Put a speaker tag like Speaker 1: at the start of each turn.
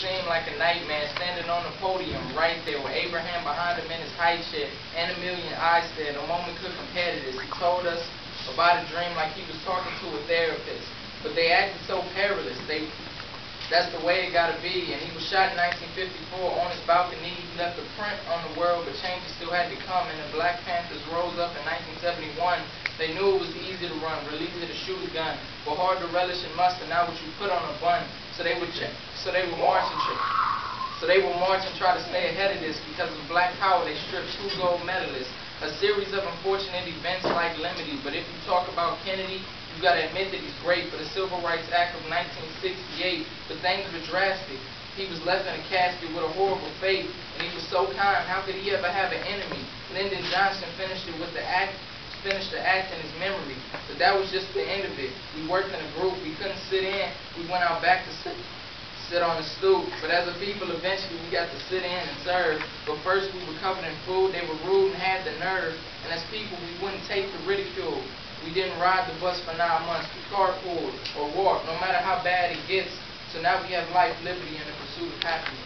Speaker 1: seemed like a nightmare, standing on the podium right there with Abraham behind him in his high chair and a million eyes there. No moment could compare to this. He told us about a dream like he was talking to a therapist, but they acted so perilous. That's the way it gotta be. And he was shot in 1954 on his balcony. He left a print on the world, but changes still had to come. And the Black Panthers rose up in 1971. They knew it was easy to run, real easy to shoot a gun, but hard to relish in mustard, not what you put on a bun. So they would march and try to stay ahead of this. Because of Black Power, they stripped 2 gold medalists. A series of unfortunate events like Lemony. But if you talk about Kennedy, you got to admit that he's great for the Civil Rights Act of 1968, but things were drastic. He was left in a casket with a horrible fate, and he was so kind. How could he ever have an enemy? Lyndon Johnson finished the act in his memory, but that was just the end of it. We worked in a group. We couldn't sit in. We went out back to sit on the stoop. But as a people, eventually we got to sit in and serve. But first we were covered in food. They were rude and had the nerve. And as people, we wouldn't take the ridicule. We didn't ride the bus for 9 months. We carpooled or walked, no matter how bad it gets. So now we have life, liberty, and the pursuit of happiness.